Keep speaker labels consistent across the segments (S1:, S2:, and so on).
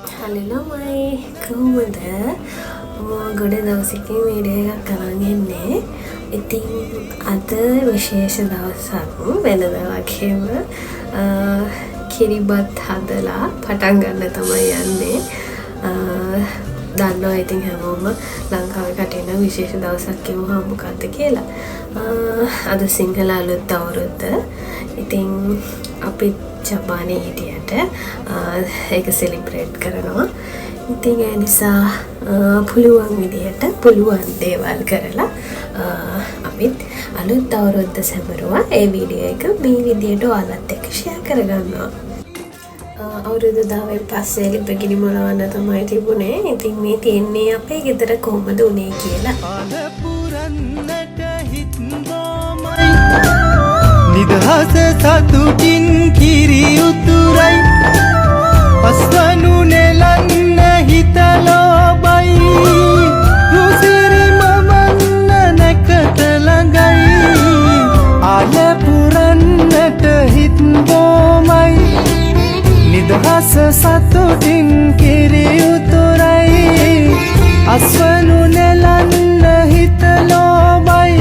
S1: හලෙලමයි කොහොමද ගොඩ දවසකින් වීඩියෝ එකක් අරන් එන්නේ. ඉතින් අද විශේෂ දවසක් වෙනද වගේම කිරිබත් හදලා පටන් ගන්න තමයි යන්නේ. දන්නවා ඉතින් හැමෝම ලංකාවේ කටින විශේෂ දවසක් කිව්වහම මොකක්ද කියලා. අද සිංහල අලුත් අවුරුද්ද. ඉතින් අපි ජපානයේ හිටියට ඒක සෙලිබ්‍රේට් කරනවා. ඉතින් ඒ නිසා පුළුවන් විදිහට පුළුවන් දේවල් කරලා අපිත් අලුත් අවුරුද්ද සැමරුවා. ඒ වීඩියෝ එක මේ විදිහට ඔයාලත් එක්ක ෂෙයා කරගන්නවා. අවුරුදු 10න් පස්සේ ලිපගිනි මොලවන්න තමයි තිබුණේ. ඉතින් මේ තියන්නේ අපේ ගෙදර කොහොමද උනේ කියලා.
S2: නිදහස සතුටින් කිරි උතුරයි පස්වනු නෙලන්න හිතලෝබයි රුසිරි මමන්න නැකට ළඟයි ආල පුරන්නට හිත් බෝමයි නිදහස සතුටින් කිරි උතුරයි අස්වනු නෙලන්න හිතලෝබයි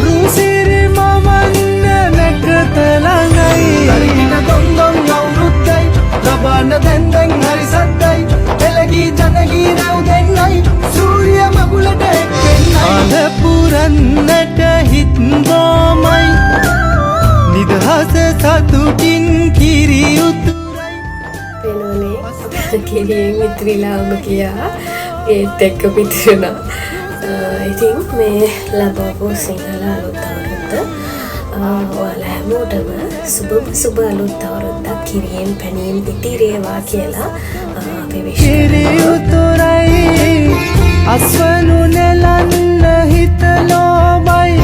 S2: රුසිරි මමන්න නැකට ළඟයි දරින දොන්දොන් අවුරුද්දයි ලබන්න දැන්දැන් හරි සද්දයි එළගී ජනගී නැව් දෙන්නයි සූර්ය මගුලට එක්වෙන්නයි ආල පුරන්නට හිත් බෝමයි නිදහස සතුටින් කිරි උතුරයි
S1: පෙනුනේ කිරියෙන් ඉතිරිලාම කියා ඒත් එක්ක පිටිරුණා. ඉතින් මේ ලබපු සිංහල අලුත් අවුරුද්ද ඔයාලා හැමෝටම සුබ අලුත් අවුරුද්දක් කිරියෙන් පැණියෙන් ඉතිරේවා කියලා අපි
S2: කිරි උතුරයි අස්වනු නෙලන්න හිතලෝබයි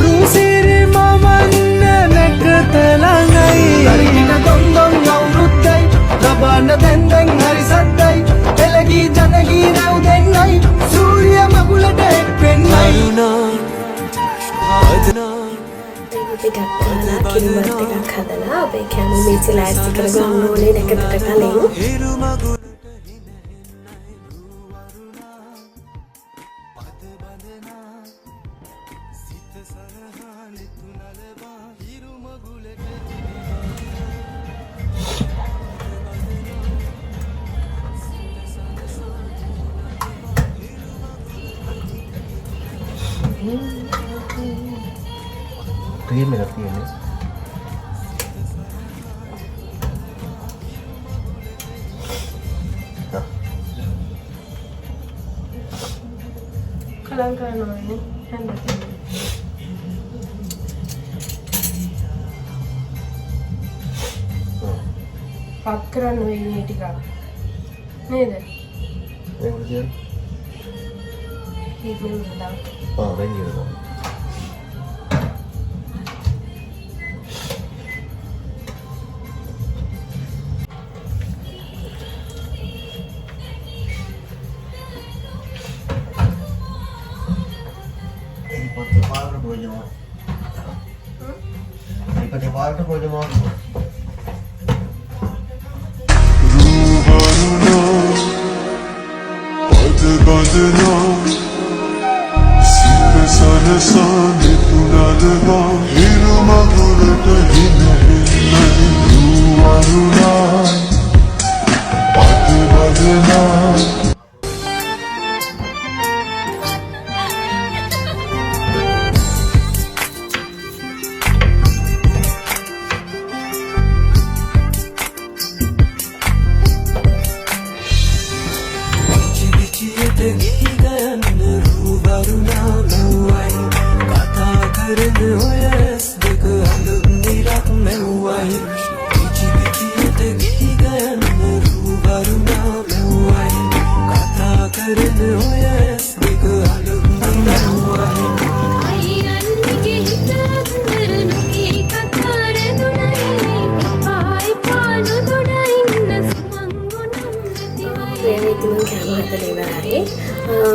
S2: රුසිරි මමන්න නැකට ළඟයි දරින දොන්දොන් අවුරුද්දයි ලබන්න දැන්දැන් හරි සද්දයි එළගී ජනගී නැව් දෙන්නයි සූර්ය මගුලට එක්වෙන්නයි
S1: ටිකක් කාලා කිරිබත් එකක් හදලා අපේ කැමු මිරිසලා ඇස්ති කරගන්න ඕනේ නැකතට කලින්.
S2: ක්‍රීම් එකක් තියෙන්නේ.
S1: කලං කරනවා නේ හැන්දට. පත් කරන්න වෙන්නේ ටිකක් නේද?
S2: ඒක කියන්නේ.
S1: ඒක නෙවෙයි.
S2: වෙන්නේ.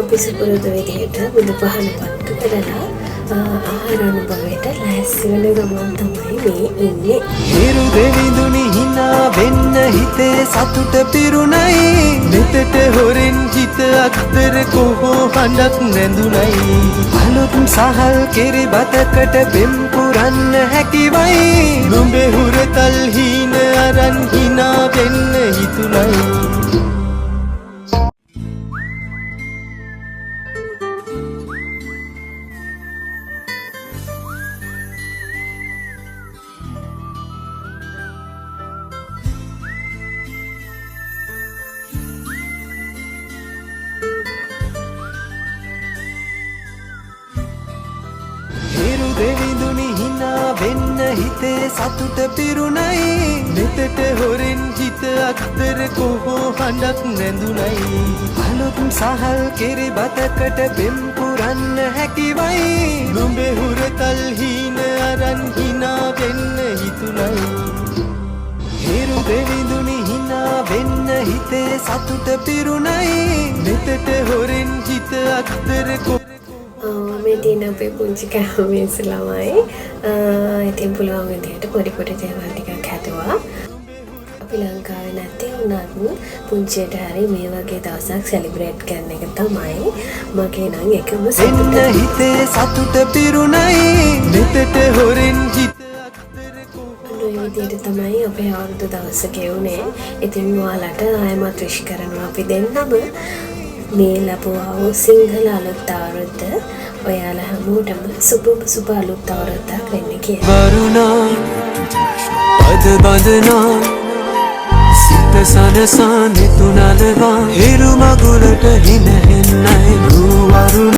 S2: පිසුපුරුදු විදිහට බුදු පහන පත්තු කරලා
S1: ආහාර අනුභවයට ලෑස්ති වෙන ගමන් තමයි මේ ඉන්නේ.
S2: හිරු දෙවිඳුනි hina වෙන්න හිතේ සතුට පිරුණයි මෙතට හොරෙන් හිත අක්තර කොහො හඬක් නැඳුනයි අලුත් සහල් කෙරි බතකට බෙම් පුරන්න හැකිවයි නුඹේ හුරතල් හීන අරන් hina වෙන්න හිතුනයි හිරු දෙවිඳුනි hina වෙන්න හිතේ සතුට පිරුණයි මෙතට හොරෙන් හිත අක්තර කොහො හඬක් නැඳුනයි අලුත් සහල් කෙරි බතකට බෙම් පුරන්න හැකිවයි නුඹේ හුරතල් හීන අරන් hina වෙන්න හිතුනයි හිරු දෙවිඳුනි hina වෙන්න හිතේ සතුට පිරුණයි මෙතට හොරෙන් හිත අක්තර
S1: මේ තියෙන අපේ පුංචි කැමීස් ළමයි. ඉතින් පුළුවන් විදිහට පොඩි දේවල් ටිකක් හැදුවා. අපි ලංකාවේ නැති වුණත් පුංචියට හරි මේ වගේ දවසක් සෙලිබ්‍රේට් කරන එක තමයි මගේ නම් එකම සතුට.
S2: හිතේ සතුට පිරුණයි මෙතට හොරෙන් හිත
S1: ඔය විදිහට තමයි අපේ අවුරුදු දවස ගෙවුනේ. ඉතින් ඔයාලට ආයෙමත් විශ් කරනවා අපි දෙන්නම. මේ ලැබුවා වූ සිංහල අලුත් අවුරුද්ද ඔයාලා හැමෝටම සුබ අලුත් අවුරුද්දක් වෙන්න කියලා.
S2: වරුණා පද බඳනා සිත සනසා නිතුනලවා හිරු මගුලට හින හෙන්නයි වරුණා